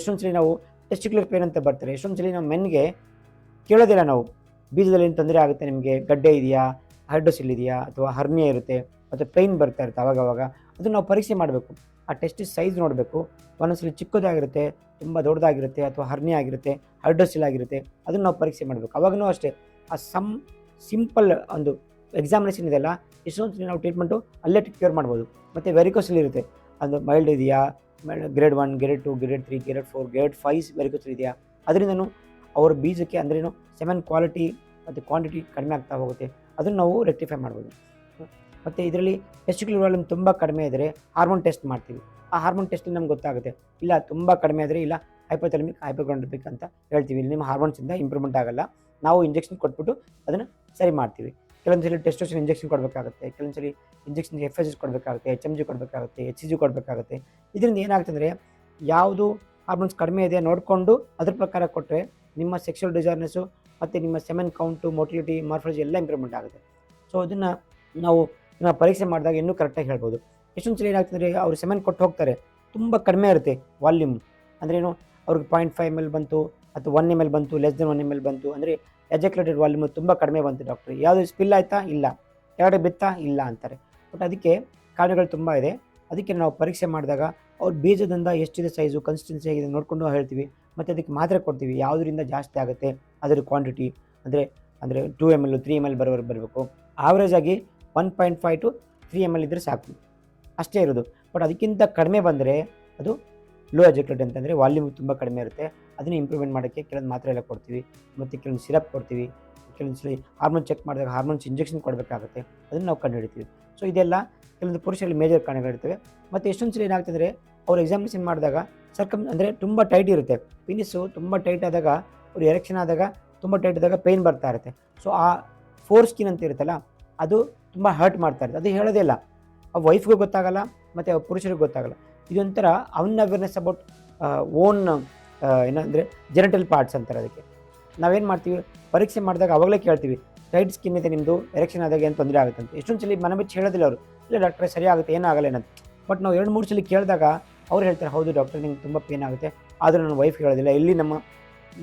ಎಷ್ಟೊಂದು ಸಲ ನಾವು ಟೆಸ್ಟಿಕ್ಯುಲರ್ ಪೇನ್ ಅಂತ ಬರ್ತಾರೆ. ಎಷ್ಟೊಂದು ಸಲ ನಾವು ಮೆನ್ಗೆ ಕೇಳೋದಿಲ್ಲ ನಾವು, ಬೀಜದಲ್ಲಿ ಏನು ತೊಂದರೆ ಆಗುತ್ತೆ ನಿಮಗೆ, ಗಡ್ಡೆ ಇದೆಯಾ, ಹೈಡ್ರೋಸಿಲ್ ಇದೆಯಾ, ಅಥವಾ ಹರ್ನಿಯಾ ಇರುತ್ತೆ, ಮತ್ತು ಪೇಯ್ನ್ ಬರ್ತಾ ಇರುತ್ತೆ ಅವಾಗವಾಗ. ಅದನ್ನು ನಾವು ಪರೀಕ್ಷೆ ಮಾಡಬೇಕು. ಆ ಟೆಸ್ಟಿಸ್ ಸೈಜ್ ನೋಡಬೇಕು. ಒಂದೊಂದ್ಸಲಿ ಚಿಕ್ಕದಾಗಿರುತ್ತೆ, ತುಂಬ ದೊಡ್ಡದಾಗಿರುತ್ತೆ, ಅಥವಾ ಹರ್ನಿಯಾ ಆಗಿರುತ್ತೆ, ಹೈಡ್ರೋಸಿಲ್ ಆಗಿರುತ್ತೆ. ಅದನ್ನು ನಾವು ಪರೀಕ್ಷೆ ಮಾಡಬೇಕು. ಅವಾಗೂ ಅಷ್ಟೇ ಆ ಸಿಂಪಲ್ ಒಂದು ಎಕ್ಸಾಮಿನೇಷನ್ ಇದೆಯಲ್ಲ, ಎಷ್ಟೊಂದು ಸಲ ನಾವು ಟ್ರೀಟ್ಮೆಂಟು ಅಲ್ಲೇ ಕ್ಯೂರ್ ಮಾಡ್ಬೋದು. ಮತ್ತು ವೆರಿಕೋಸಿಲ್ ಇರುತ್ತೆ, ಅದು ಮೈಲ್ಡ್ ಇದೆಯಾ, grade 1, grade 2, grade 3, grade 4, grade 5 ವೆರಿಕೋಸಿಲ್ ಇದೆಯಾ, ಅದರಿಂದನೂ ಅವ್ರ ಬೀಜಕ್ಕೆ ಅಂದ್ರೇನು ಸೆಮೆನ್ ಕ್ವಾಲಿಟಿ ಮತ್ತು ಕ್ವಾಂಟಿಟಿ ಕಡಿಮೆ ಆಗ್ತಾ ಹೋಗುತ್ತೆ. ಅದನ್ನು ನಾವು ರೆಕ್ಟಿಫೈ ಮಾಡ್ಬೋದು. ಮತ್ತು ಇದರಲ್ಲಿ ಟೆಸ್ಟಿಕ್ಯುಲರ್ ವಾಲ್ಯೂಮ್ ತುಂಬ ಕಡಿಮೆ ಇದ್ದರೆ ಹಾರ್ಮೋನ್ ಟೆಸ್ಟ್ ಮಾಡ್ತೀವಿ. ಆ ಹಾರ್ಮೋನ್ ಟೆಸ್ಟಲ್ಲಿ ನಮ್ಗೆ ಗೊತ್ತಾಗುತ್ತೆ. ಇಲ್ಲ ತುಂಬ ಕಡಿಮೆ ಆದರೆ, ಇಲ್ಲ ಹೈಪೋಥಾಲಮಿಕ್ ಹೈಪೋಗಾಂಡ್ರಿಟಿಕ್ ಅಂತ ಹೇಳ್ತೀವಿ. ಇಲ್ಲಿ ನಿಮ್ಮ ಹಾರ್ಮೋನ್ಸಿಂದ ಇಂಪ್ರೂವ್ಮೆಂಟ್ ಆಗಲ್ಲ. ನಾವು ಇಂಜೆಕ್ಷನ್ ಕೊಟ್ಬಿಟ್ಟು ಅದನ್ನು ಸರಿ ಮಾಡ್ತೀವಿ. ಕೆಲವೊಂದು ಸಲ ಟೆಸ್ಟೋಸ್ಟೆರಾನ್ ಇಂಜೆಕ್ಷನ್ ಕೊಡಬೇಕಾಗುತ್ತೆ, ಕೆಲವೊಂದು ಸಲ ಇಂಜೆಕ್ಷನ್ಗೆ FSH ಕೊಡಬೇಕಾಗುತ್ತೆ, HMG ಕೊಡಬೇಕಾಗುತ್ತೆ, HCG ಕೊಡಬೇಕಾಗುತ್ತೆ. ಇದರಿಂದ ಏನಾಗ್ತಂದರೆ, ಯಾವುದು ಹಾರ್ಮೋನ್ಸ್ ಕಡಿಮೆ ಇದೆ ನೋಡಿಕೊಂಡು ಅದ್ರ ಪ್ರಕಾರ ಕೊಟ್ಟರೆ ನಿಮ್ಮ ಸೆಕ್ಷುವಲ್ ಡಿಸೈರ್ನೆಸ್ಸು ಮತ್ತು ನಿಮ್ಮ ಸೆಮೆನ್ ಕೌಂಟು, ಮೊಟಿಲಿಟಿ, ಮಾರ್ಫಾಲಜಿ ಎಲ್ಲ ಇಂಪ್ರೂವ್ಮೆಂಟ್ ಆಗುತ್ತೆ. ಸೊ ಅದನ್ನು ನಾವು ಪರೀಕ್ಷೆ ಮಾಡಿದಾಗ ಇನ್ನೂ ಕರೆಕ್ಟಾಗಿ ಹೇಳ್ಬೋದು. ಎಷ್ಟೊಂದು ಸಲ ಏನಾಗ್ತಂದರೆ, ಅವ್ರು ಸೆಮೆನ್ ಕೊಟ್ಟು ಹೋಗ್ತಾರೆ, ತುಂಬ ಕಡಿಮೆ ಇರುತ್ತೆ ವಾಲ್ಯೂಮ್. ಅಂದ್ರೇನು, ಅವ್ರಿಗೆ 0.5 ml ಬಂತು, ಅಥವಾ 1 ml ಬಂತು, ಲೆಸ್ ದೆನ್ 1 ml ಬಂತು, ಅಂದರೆ ಎಜಾಕ್ಯುಲೇಟೆಡ್ ವಾಲ್ಯೂಮ್ ತುಂಬ ಕಡಿಮೆ ಬಂತು ಡಾಕ್ಟ್ರೆ, ಯಾವುದು ಸ್ಪಿಲ್ ಆಯಿತಾ, ಇಲ್ಲ, ಕೆಳಗಡೆ ಬಿತ್ತಾ, ಇಲ್ಲ ಅಂತಾರೆ. ಬಟ್ ಅದಕ್ಕೆ ಕಾರಣಗಳು ತುಂಬ ಇದೆ. ಅದಕ್ಕೆ ನಾವು ಪರೀಕ್ಷೆ ಮಾಡಿದಾಗ ಅವ್ರ ಬೀಜದಿಂದ ಎಷ್ಟಿದೆ ಸೈಜು, ಕನ್ಸಿಸ್ಟೆನ್ಸಿ ಆಗಿದೆ ನೋಡಿಕೊಂಡು ಹೇಳ್ತೀವಿ. ಮತ್ತು ಅದಕ್ಕೆ ಮಾತ್ರೆ ಕೊಡ್ತೀವಿ, ಯಾವುದರಿಂದ ಜಾಸ್ತಿ ಆಗುತ್ತೆ ಅದರ ಕ್ವಾಂಟಿಟಿ, ಅಂದರೆ 2 ml 3 ml ಬರೋವರೆಗೆ ಬರಬೇಕು. ಆವ್ರೇಜ್ ಆಗಿ 1.5 to 3 ml ಇದ್ದರೆ ಸಾಕು, ಅಷ್ಟೇ ಇರೋದು. ಬಟ್ ಅದಕ್ಕಿಂತ ಕಡಿಮೆ ಬಂದರೆ ಅದು ಲೋ ಎಜಾಕ್ಯುಲೇಟ್ ಅಂತಂದರೆ ವಾಲ್ಯೂಮ್ ತುಂಬ ಕಡಿಮೆ ಇರುತ್ತೆ. ಅದನ್ನು ಇಂಪ್ರೂವ್ಮೆಂಟ್ ಮಾಡೋಕ್ಕೆ ಕೆಲವೊಂದು ಮಾತ್ರೆ ಎಲ್ಲ ಕೊಡ್ತೀವಿ, ಮತ್ತು ಕೆಲವೊಂದು ಸಿರಪ್ ಕೊಡ್ತೀವಿ. ಕೆಲವೊಂದು ಸಲ ಹಾರ್ಮೋನ್ ಚೆಕ್ ಮಾಡಿದಾಗ ಹಾರ್ಮೋನ್ಸ್ ಇಂಜೆಕ್ಷನ್ ಕೊಡಬೇಕಾಗುತ್ತೆ, ಅದನ್ನು ನಾವು ಕಂಡುಹಿಡಿತೀವಿ. ಸೊ ಇದೆಲ್ಲ ಕೆಲವೊಂದು ಪುರುಷರಲ್ಲಿ ಮೇಜರ್ ಕಾರಣಗಳಿರ್ತವೆ. ಮತ್ತು ಎಷ್ಟೊಂದು ಸಲ ಏನಾಗ್ತಂದರೆ, ಅವ್ರು ಎಕ್ಸಾಮಿನೇಷನ್ ಮಾಡಿದಾಗ ಅಂದರೆ ತುಂಬ ಟೈಟ್ ಇರುತ್ತೆ ಪಿನಿಸ್ಸು, ತುಂಬ ಟೈಟ್ ಆದಾಗ, ಅವ್ರು ಎರೆಕ್ಷನ್ ಆದಾಗ ತುಂಬ ಟೈಟ್ ಆದಾಗ ಪೇಯ್ನ್ ಬರ್ತಾ ಇರುತ್ತೆ. ಸೊ ಆ ಫೋರ್ ಸ್ಕಿನ್ ಅಂತ ಇರುತ್ತಲ್ಲ, ಅದು ತುಂಬ ಹರ್ಟ್ ಮಾಡ್ತಾ ಇರುತ್ತೆ. ಅದು ಹೇಳೋದೇ ಇಲ್ಲ, ಆ ವೈಫ್ಗೂ ಗೊತ್ತಾಗಲ್ಲ ಮತ್ತು ಆ ಪುರುಷರಿಗೂ ಗೊತ್ತಾಗಲ್ಲ. ಇದೊಂಥರ ಅವೇರ್ನೆಸ್ ಅಬೌಟ್ ಓನ್ ಏನಂದರೆ ಜೆನಿಟಲ್ ಪಾರ್ಟ್ಸ್ ಅಂತಾರೆ. ಅದಕ್ಕೆ ನಾವೇನು ಮಾಡ್ತೀವಿ, ಪರೀಕ್ಷೆ ಮಾಡಿದಾಗ ಅವಾಗಲೇ ಕೇಳ್ತೀವಿ, ಟೈಟ್ ಸ್ಕಿನ್ ಇದೆ ನಿಮ್ಮದು, ಎರೆಕ್ಷನ್ ಆದಾಗ ಏನು ತೊಂದರೆ ಆಗುತ್ತೆ ಅಂತ. ಎಷ್ಟೊಂದು ಸಲ ಮನೆ ಬಿಟ್ಟು ಹೇಳೋದಿಲ್ಲ ಅವರು, ಇಲ್ಲ ಡಾಕ್ಟ್ರೆ ಸರಿ ಆಗುತ್ತೆ, ಏನಾಗಲ್ಲ ಏನಂತ. ಬಟ್ ನಾವು 2-3 ಸಲ ಕೇಳಿದಾಗ ಅವ್ರು ಹೇಳ್ತಾರೆ, ಹೌದು ಡಾಕ್ಟ್ರೆ ನಿಮ್ಗೆ ತುಂಬ ಪೇನ್ ಆಗುತ್ತೆ, ಆದರೆ ನನ್ನ ವೈಫ್ ಹೇಳೋದಿಲ್ಲ. ಇಲ್ಲಿ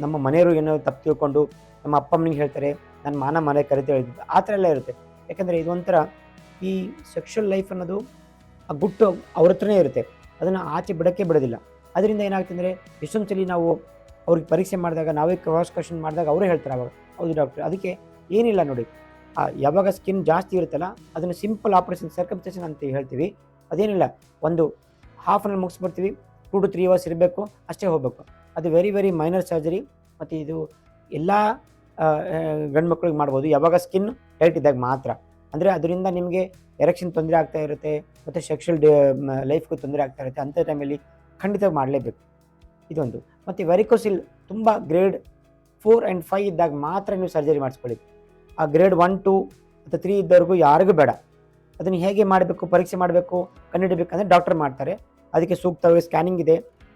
ನಮ್ಮ ಮನೆಯವರು ಏನೋ ತಪ್ಪು ತಿಳ್ಕೊಂಡು ನಮ್ಮ ಅಪ್ಪ ಅಮ್ಮನಿಗೆ ಹೇಳ್ತಾರೆ, ನನ್ನ ಮನೆ ಕರಿತಾ ಹೇಳಿದ್ದು, ಆ ಥರ ಎಲ್ಲ ಇರುತ್ತೆ. ಯಾಕಂದರೆ ಇದೊಂಥರ ಈ ಸೆಕ್ಷುವಲ್ ಲೈಫ್ ಅನ್ನೋದು ಆ ಗುಟ್ಟು ಅವ್ರ ಹತ್ರನೇ ಇರುತ್ತೆ, ಅದನ್ನು ಆಚೆ ಬಿಡೋಕ್ಕೆ ಬಿಡೋದಿಲ್ಲ. ಅದರಿಂದ ಏನಾಗ್ತಂದರೆ, ಎಷ್ಟೊಂದು ಸಲ ನಾವು ಅವ್ರಿಗೆ ಪರೀಕ್ಷೆ ಮಾಡಿದಾಗ, ನಾವೇ ಕ್ರಾಸ್ ಕ್ವೆಶ್ಚನ್ ಮಾಡಿದಾಗ ಅವರೇ ಹೇಳ್ತಾರೆ ಅವಾಗ, ಹೌದು ಡಾಕ್ಟ್ರೆ ಅದಕ್ಕೆ ಏನಿಲ್ಲ ನೋಡಿ, ಯಾವಾಗ ಸ್ಕಿನ್ ಜಾಸ್ತಿ ಇರುತ್ತಲ್ಲ ಅದನ್ನು ಸಿಂಪಲ್ ಆಪ್ರೇಷನ್ ಸರ್ಕಮ್ಸೆಷನ್ ಅಂತ ಹೇಳ್ತೀವಿ. ಅದೇನಿಲ್ಲ, ಒಂದು half an hour ಮುಗಿಸ್ಬಿಡ್ತೀವಿ, 2 to 3 hours ಇರಬೇಕು, ಅಷ್ಟೇ ಹೋಗಬೇಕು. ಅದು ವೆರಿ ವೆರಿ ಮೈನರ್ ಸರ್ಜರಿ. ಮತ್ತು ಇದು ಎಲ್ಲ ಗಂಡು ಮಕ್ಕಳಿಗೆ ಮಾಡ್ಬೋದು, ಯಾವಾಗ ಸ್ಕಿನ್ ಟೈಟ್ ಇದ್ದಾಗ ಮಾತ್ರ. ಅಂದರೆ ಅದರಿಂದ ನಿಮಗೆ ಎರೆಕ್ಷನ್ ತೊಂದರೆ ಆಗ್ತಾ ಇರುತ್ತೆ, ಮತ್ತು ಸೆಕ್ಷುವಲ್ ಲೈಫ್ಗೂ ತೊಂದರೆ ಆಗ್ತಾ ಇರುತ್ತೆ. ಅಂಥ ಟೈಮಲ್ಲಿ ಖಂಡಿತ ಮಾಡಲೇಬೇಕು, ಇದೊಂದು. ಮತ್ತು ವೆರಿಕೋಸಿಲ್ ತುಂಬ ಗ್ರೇಡ್ 4 and 5 ಇದ್ದಾಗ ಮಾತ್ರ ನೀವು ಸರ್ಜರಿ ಮಾಡಿಸ್ಕೊಳ್ಳಿ. ಆ ಗ್ರೇಡ್ 1, 2 ಮತ್ತು 3 ಇದ್ದವ್ರಿಗೂ ಯಾರಿಗೂ ಬೇಡ. ಅದನ್ನು ಹೇಗೆ ಮಾಡಬೇಕು, ಪರೀಕ್ಷೆ ಮಾಡಬೇಕು, ಕಂಡುಹಿಡಬೇಕಂದ್ರೆ ಡಾಕ್ಟರ್ ಮಾಡ್ತಾರೆ. ಅದಕ್ಕೆ ಸೂಕ್ತವಾಗಿ ಸ್ಕ್ಯಾನಿಂಗ್ ಇದೆ,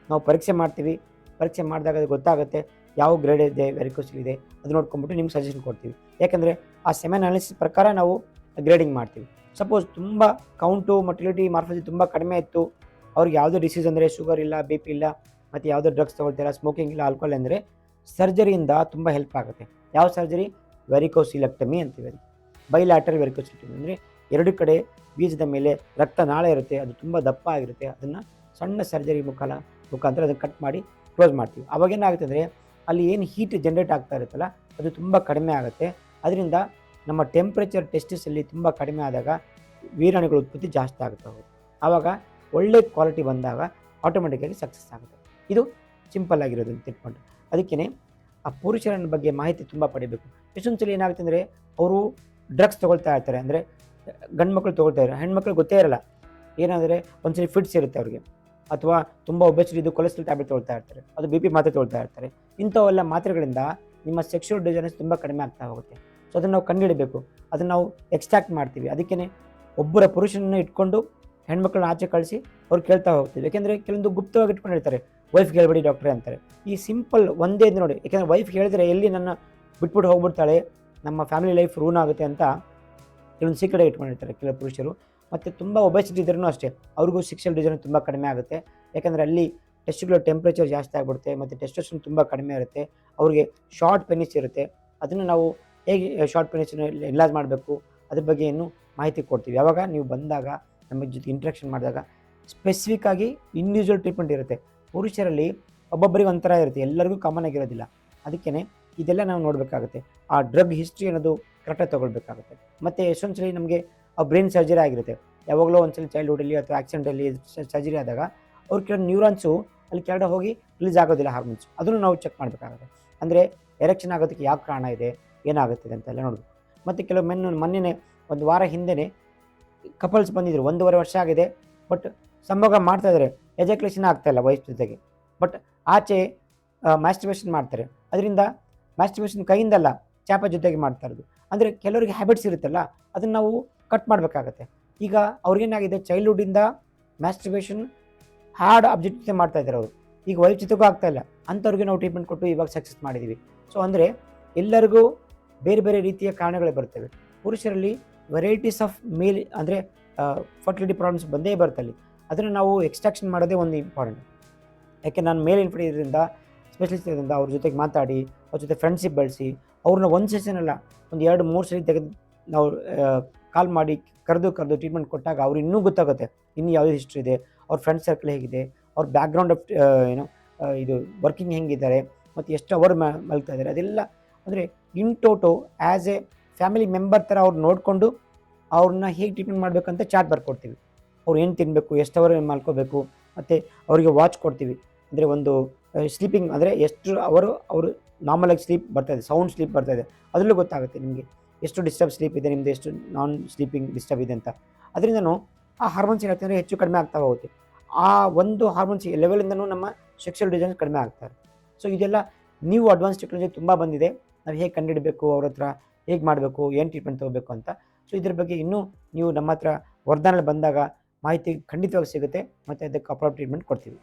ನಾವು ಪರೀಕ್ಷೆ ಮಾಡ್ತೀವಿ. ಪರೀಕ್ಷೆ ಮಾಡಿದಾಗ ಅದು ಗೊತ್ತಾಗುತ್ತೆ ಯಾವ ಗ್ರೇಡ್ ಇದೆ, ವೆರಿಕೋಸಿಲ್ ಇದೆ, ಅದು ನೋಡ್ಕೊಂಡ್ಬಿಟ್ಟು ನಿಮ್ಗೆ ಸಜೆಷನ್ ಕೊಡ್ತೀವಿ. ಯಾಕಂದರೆ ಆ ಸೆಮೆನ್ ಅನಾಲಿಸಿಸ್ ಪ್ರಕಾರ ನಾವು ಗ್ರೇಡಿಂಗ್ ಮಾಡ್ತೀವಿ. ಸಪೋಸ್ ತುಂಬ ಕೌಂಟು, ಮೊಟಿಲಿಟಿ, ಮಾರ್ಫಾಲಜಿ ತುಂಬ ಕಡಿಮೆ ಇತ್ತು, ಅವ್ರಿಗೆ ಯಾವುದೋ ಡಿಸೀಸ್ ಅಂದರೆ ಶುಗರ್ ಇಲ್ಲ, BP ಇಲ್ಲ, ಮತ್ತು ಯಾವುದೋ ಡ್ರಗ್ಸ್ ತೊಗೊಳ್ತೀರಾ, ಸ್ಮೋಕಿಂಗ್ ಇಲ್ಲ, ಆಲ್ಕೋಹಾಲ್ ಅಂದರೆ ಸರ್ಜರಿಯಿಂದ ತುಂಬ ಹೆಲ್ಪ್ ಆಗುತ್ತೆ. ಯಾವ ಸರ್ಜರಿ? ವೆರಿಕೋಸಿಲೆಕ್ಟಮಿ ಅಂತೀವಿ. ಅದು ಬೈಲ್ಯಾಟರಲ್ ವೆರಿಕೋಸಿಲೆಕ್ಟಮಿ ಅಂದರೆ 2 ಕಡೆ ಬೀಜದ ಮೇಲೆ ರಕ್ತನಾಳ ಇರುತ್ತೆ, ಅದು ತುಂಬ ದಪ್ಪ ಆಗಿರುತ್ತೆ. ಅದನ್ನು ಸಣ್ಣ ಸರ್ಜರಿ ಮುಖಾಂತರ ಅದನ್ನು ಕಟ್ ಮಾಡಿ ಕ್ಲೋಸ್ ಮಾಡ್ತೀವಿ. ಅವಾಗೇನಾಗುತ್ತೆ ಅಂದರೆ, ಅಲ್ಲಿ ಏನು ಹೀಟ್ ಜನ್ರೇಟ್ ಆಗ್ತಾ ಇರುತ್ತಲ್ಲ ಅದು ತುಂಬ ಕಡಿಮೆ ಆಗುತ್ತೆ. ಅದರಿಂದ ನಮ್ಮ ಟೆಂಪ್ರೇಚರ್ ಟೆಸ್ಟಿಸಲ್ಲಿ ತುಂಬ ಕಡಿಮೆ ಆದಾಗ ವೀರಾಣುಗಳ ಉತ್ಪತ್ತಿ ಜಾಸ್ತಿ ಆಗುತ್ತೆ. ಆವಾಗ ಒಳ್ಳೆ ಕ್ವಾಲಿಟಿ ಬಂದಾಗ ಆಟೋಮೆಟಿಕ್ಕಾಗಿ ಸಕ್ಸಸ್ ಆಗುತ್ತೆ. ಇದು ಸಿಂಪಲ್ ಆಗಿರೋದು ತಿಳ್ಕೊಂಡು. ಅದಕ್ಕೇ ಆ ಪುರುಷರ ಬಗ್ಗೆ ಮಾಹಿತಿ ತುಂಬ ಪಡಿಬೇಕು. ಎಷ್ಟೊಂದು ಸಲ ಏನಾಗುತ್ತೆ ಅಂದರೆ, ಅವರು ಡ್ರಗ್ಸ್ ತೊಗೊಳ್ತಾ ಇರ್ತಾರೆ, ಅಂದರೆ ಗಂಡು ಮಕ್ಕಳು ತೊಗೊಳ್ತಾ ಇದ್ದಾರೆ, ಹೆಣ್ಮಕ್ಳು ಗೊತ್ತೇ ಇರಲ್ಲ. ಏನಂದರೆ ಒಂದ್ಸಲಿ ಫಿಟ್ಸ್ ಇರುತ್ತೆ ಅವ್ರಿಗೆ, ಅಥವಾ ತುಂಬ ಒಬೆಸಿಟಿ ಇದು ಕೊಲೆಸ್ಟ್ರಾಲ್ ಟ್ಯಾಬ್ಲೆಟ್ ತೊಗೊಳ್ತಾ ಇರ್ತಾರೆ, ಅದು BP ಮಾತ್ರೆ ತೊಗೊಳ್ತಾ ಇರ್ತಾರೆ. ಇಂಥವೆಲ್ಲ ಮಾತ್ರೆಗಳಿಂದ ನಿಮ್ಮ ಸೆಕ್ಷುವಲ್ ಡಿಸೈರ್ನೆಸ್ ತುಂಬ ಕಡಿಮೆ ಆಗ್ತಾ ಹೋಗುತ್ತೆ. ಸೊ ಅದನ್ನು ನಾವು ಕಂಡುಹಿಡಬೇಕು, ಅದನ್ನು ನಾವು ಎಕ್ಸ್ಟ್ರಾಕ್ಟ್ ಮಾಡ್ತೀವಿ. ಅದಕ್ಕೇ ಒಬ್ಬರ ಪುರುಷನನ್ನು ಇಟ್ಕೊಂಡು ಹೆಣ್ಮಕ್ಳನ್ನ ಆಚೆ ಕಳಿಸಿ ಅವ್ರು ಕೇಳ್ತಾ ಹೋಗ್ತೀವಿ. ಯಾಕೆಂದರೆ ಕೆಲವೊಂದು ಗುಪ್ತವಾಗಿ ಇಟ್ಕೊಂಡಿರ್ತಾರೆ, ವೈಫ್ಗೆ ಹೇಳ್ಬೇಡಿ ಡಾಕ್ಟ್ರೆ ಅಂತಾರೆ. ಈ ಸಿಂಪಲ್ ಒಂದೇ ನೋಡಿ, ಯಾಕೆಂದರೆ ವೈಫ್ ಹೇಳಿದ್ರೆ ಎಲ್ಲಿ ನನ್ನ ಬಿಟ್ಬಿಟ್ಟು ಹೋಗ್ಬಿಡ್ತಾಳೆ, ನಮ್ಮ ಫ್ಯಾಮಿಲಿ ಲೈಫ್ ರೂನ್ ಆಗುತ್ತೆ ಅಂತ ಕೆಲವೊಂದು ಸೀಕ್ರೆಟ್ ಇಟ್ಕೊಂಡಿರ್ತಾರೆ ಕೆಲವು ಪುರುಷರು. ಮತ್ತು ತುಂಬ ಒಬೆಸಿಟಿ ಇದ್ರೂ ಅಷ್ಟೇ, ಅವ್ರಿಗೂ ಸೆಕ್ಷುವಲ್ ಡಿಸೈರ್ ತುಂಬ ಕಡಿಮೆ ಆಗುತ್ತೆ. ಯಾಕಂದರೆ ಅಲ್ಲಿ ಟೆಸ್ಟಿಕ್ಯುಲರ್ ಟೆಂಪ್ರೇಚರ್ ಜಾಸ್ತಿ ಆಗಿಬಿಡುತ್ತೆ ಮತ್ತು ಟೆಸ್ಟೋಸ್ಟೆರೋನ್ ತುಂಬ ಕಡಿಮೆ ಇರುತ್ತೆ. ಅವ್ರಿಗೆ ಶಾರ್ಟ್ ಪೆನಿಸ್ ಇರುತ್ತೆ. ಅದನ್ನು ನಾವು ಹೇಗೆ ಶಾರ್ಟ್ ಪೆನಿಸನ್ನು ಎನ್ಲಾರ್ಜ್ ಮಾಡಬೇಕು ಅದ್ರ ಬಗ್ಗೆ ಏನು ಮಾಹಿತಿ ಕೊಡ್ತೀವಿ. ಯಾವಾಗ ನೀವು ಬಂದಾಗ ನಮ್ಮ ಜೊತೆ ಇಂಟ್ರಾಕ್ಷನ್ ಮಾಡಿದಾಗ ಸ್ಪೆಸಿಫಿಕ್ ಆಗಿ ಇಂಡಿವಿಜುವಲ್ ಟ್ರೀಟ್ಮೆಂಟ್ ಇರುತ್ತೆ. ಪುರುಷರಲ್ಲಿ ಒಬ್ಬೊಬ್ಬರಿಗೆ ಒಂಥರ ಇರುತ್ತೆ, ಎಲ್ಲರಿಗೂ ಕಾಮನ್ ಆಗಿರೋದಿಲ್ಲ. ಅದಕ್ಕೇ ಇದೆಲ್ಲ ನಾವು ನೋಡಬೇಕಾಗುತ್ತೆ. ಆ ಡ್ರಗ್ ಹಿಸ್ಟ್ರಿ ಅನ್ನೋದು ಕರೆಕ್ಟಾಗಿ ತೊಗೊಳ್ಬೇಕಾಗುತ್ತೆ. ಮತ್ತು ಎಷ್ಟೊಂದು ಸಲ ನಮಗೆ ಬ್ರೈನ್ ಸರ್ಜರಿ ಆಗಿರುತ್ತೆ. ಯಾವಾಗಲೂ ಒಂದ್ಸಲ ಚೈಲ್ಡ್ಹುಡಲ್ಲಿ ಅಥವಾ ಆಕ್ಸಿಡೆಂಟಲ್ಲಿ ಸರ್ಜರಿ ಆದಾಗ ಅವ್ರ ಕೆಲವು ನ್ಯೂರಾನ್ಸು ಅಲ್ಲಿ ಕೆಳಗಡೆ ಹೋಗಿ ರಿಲೀಸ್ ಆಗೋದಿಲ್ಲ ಹಾರ್ಮೋನ್ಸ್. ಅದನ್ನು ನಾವು ಚೆಕ್ ಮಾಡಬೇಕಾಗುತ್ತೆ. ಅಂದರೆ ಎರೆಕ್ಷನ್ ಆಗೋದಕ್ಕೆ ಯಾವ ಕಾರಣ ಇದೆ, ಏನಾಗುತ್ತಿದೆ ಅಂತೆಲ್ಲ ನೋಡಬೇಕು. ಮತ್ತು ಕೆಲವು ಮೊನ್ನೆ ಒಂದು ವಾರ ಹಿಂದೆಯೇ ಕಪಲ್ಸ್ ಬಂದಿದ್ರು. 1.5 ವರ್ಷ ಆಗಿದೆ, ಬಟ್ ಸಂಭೋಗ ಮಾಡ್ತಾಯಿದ್ದಾರೆ, ಎಜಾಕ್ಯುಲೇಷನ್ ಆಗ್ತಾಯಿಲ್ಲ ವೈಫ್ ಜೊತೆಗೆ. ಬಟ್ ಆಚೆ ಮ್ಯಾಸ್ಟರ್ಬೇಷನ್ ಮಾಡ್ತಾರೆ. ಅದರಿಂದ ಮ್ಯಾಸ್ಟರ್ಬೇಷನ್ ಕೈಯಿಂದಲ್ಲ, ಚಾಪ ಜೊತೆಗೆ ಮಾಡ್ತಾ ಇರೋದು. ಅಂದರೆ ಕೆಲವರಿಗೆ ಹ್ಯಾಬಿಟ್ಸ್ ಇರುತ್ತಲ್ಲ, ಅದನ್ನು ನಾವು ಕಟ್ ಮಾಡಬೇಕಾಗತ್ತೆ. ಈಗ ಅವ್ರಿಗೇನಾಗಿದೆ, ಚೈಲ್ಡ್ಹುಡ್ಡಿಂದ ಮ್ಯಾಸ್ಟರ್ಬೇಷನ್ ಹಾರ್ಡ್ ಆಬ್ಜೆಕ್ಟ್ ಜೊತೆ ಮಾಡ್ತಾ ಇದ್ದಾರೆ ಅವರು. ಈಗ ವೈಫ್ ಜೊತೆಗೂ ಆಗ್ತಾಯಿಲ್ಲ. ಅಂಥವ್ರಿಗೆ ನಾವು ಟ್ರೀಟ್ಮೆಂಟ್ ಕೊಟ್ಟು ಇವಾಗ ಸಕ್ಸಸ್ ಮಾಡಿದ್ದೀವಿ. ಸೊ ಅಂದರೆ ಎಲ್ಲರಿಗೂ ಬೇರೆ ಬೇರೆ ರೀತಿಯ ಕಾರಣಗಳೇ ಬರ್ತವೆ. ಪುರುಷರಲ್ಲಿ ವೆರೈಟೀಸ್ ಆಫ್ ಮೇಲ್ ಅಂದರೆ ಫರ್ಟಿಲಿಟಿ ಪ್ರಾಬ್ಲಮ್ಸ್ ಬಂದೇ ಬರ್ತಲ್ಲಿ. ಅದನ್ನು ನಾವು ಎಕ್ಸ್ಟ್ರಾಕ್ಷನ್ ಮಾಡೋದೇ ಒಂದು ಇಂಪಾರ್ಟೆಂಟ್. ಯಾಕೆ ನಾನು ಮೇಲ್ ಇನ್ಫರ್ಟಿಲಿಟಿಯಿಂದ ಸ್ಪೆಷಲಿಸ್ಟ್ ಇರೋದ್ರಿಂದ ಅವ್ರ ಜೊತೆಗೆ ಮಾತಾಡಿ, ಅವ್ರ ಜೊತೆ ಫ್ರೆಂಡ್ಶಿಪ್ ಬೆಳೆಸಿ, ಅವ್ರನ್ನ ಒಂದು ಸೆಷನ್ ಅಲ್ಲ, ಒಂದು 2-3 ಸರಿ ತೆಗೆದು ನಾವು ಕಾಲ್ ಮಾಡಿ ಕರೆದು ಟ್ರೀಟ್ಮೆಂಟ್ ಕೊಟ್ಟಾಗ ಅವ್ರು ಇನ್ನೂ ಗೊತ್ತಾಗುತ್ತೆ ಇನ್ನೂ ಯಾವುದೇ ಹಿಸ್ಟ್ರಿ ಇದೆ, ಅವ್ರ ಫ್ರೆಂಡ್ ಸರ್ಕಲ್ ಹೇಗಿದೆ, ಅವ್ರ ಬ್ಯಾಕ್ಗ್ರೌಂಡ್ ಆಫ್ ಇದು ವರ್ಕಿಂಗ್ ಹೆಂಗಿದ್ದಾರೆ, ಮತ್ತು ಎಷ್ಟು ಅವರ್ ಮಲ್ತಾ ಇದ್ದಾರೆ, ಅದೆಲ್ಲ ಅಂದರೆ in toto as a family member ಥರ ಅವ್ರು ನೋಡಿಕೊಂಡು ಅವ್ರನ್ನ ಹೇಗೆ ಟ್ರೀಟ್ಮೆಂಟ್ ಮಾಡಬೇಕಂತ ಚಾರ್ಟ್ ಬರ್ಕೊಡ್ತೀವಿ. ಅವ್ರು ಏನು ತಿನ್ನಬೇಕು, ಎಷ್ಟು ಅವರ್ ಮಲ್ಕೋಬೇಕು, ಮತ್ತು ಅವರಿಗೆ ವಾಚ್ ಕೊಡ್ತೀವಿ. ಅಂದರೆ ಒಂದು ಸ್ಲೀಪಿಂಗ್ ಅಂದರೆ ಎಷ್ಟು ಅವರು ನಾರ್ಮಲಾಗಿ ಸ್ಲೀಪ್ ಬರ್ತಾಯಿದೆ, ಸೌಂಡ್ ಸ್ಲೀಪ್ ಬರ್ತಾಯಿದೆ, ಅದರಲ್ಲೂ ಗೊತ್ತಾಗುತ್ತೆ ನಿಮಗೆ ಎಷ್ಟು ಡಿಸ್ಟರ್ಬ್ ಸ್ಲೀಪ್ ಇದೆ, ನಿಮ್ಮದು ಎಷ್ಟು ನಾನ್ ಸ್ಲೀಪಿಂಗ್ ಡಿಸ್ಟರ್ಬ್ ಇದೆ ಅಂತ. ಅದರಿಂದನೂ ಆ ಹಾರ್ಮೋನ್ಸ್ ಏನಾಗ್ತದೆ ಹೆಚ್ಚು ಕಡಿಮೆ ಆಗ್ತಾ ಹೋಗುತ್ತೆ. ಆ ಒಂದು ಹಾರ್ಮೋನ್ಸ್ ಲೆವೆಲಿಂದನೂ ನಮ್ಮ ಸೆಕ್ಷುವಲ್ ಡಿಸೈರ್ಸ್ ಕಡಿಮೆ ಆಗ್ತಾರೆ. ಸೊ ಇದೆಲ್ಲ ನೀವು ಅಡ್ವಾನ್ಸ್ ಟೆಕ್ನಾಲಜಿ ತುಂಬ ಬಂದಿದೆ. ನಾವು ಹೇಗೆ ಕಂಡುಹಿಡಬೇಕು, ಅವ್ರ ಹತ್ರ ಹೇಗೆ ಮಾಡಬೇಕು, ಏನು ಟ್ರೀಟ್ಮೆಂಟ್ ತೊಗೋಬೇಕು ಅಂತ. ಸೊ ಇದ್ರ ಬಗ್ಗೆ ಇನ್ನೂ ನೀವು ನಮ್ಮ ಹತ್ರ ವರದಾನಲ್ಲಿ ಬಂದಾಗ ಮಾಹಿತಿ ಖಂಡಿತವಾಗಿ ಸಿಗುತ್ತೆ, ಮತ್ತು ಅದಕ್ಕೆ ಅಪ್ರಾಪ್ರಿಯೇಟ್ ಟ್ರೀಟ್ಮೆಂಟ್ ಕೊಡ್ತೀವಿ.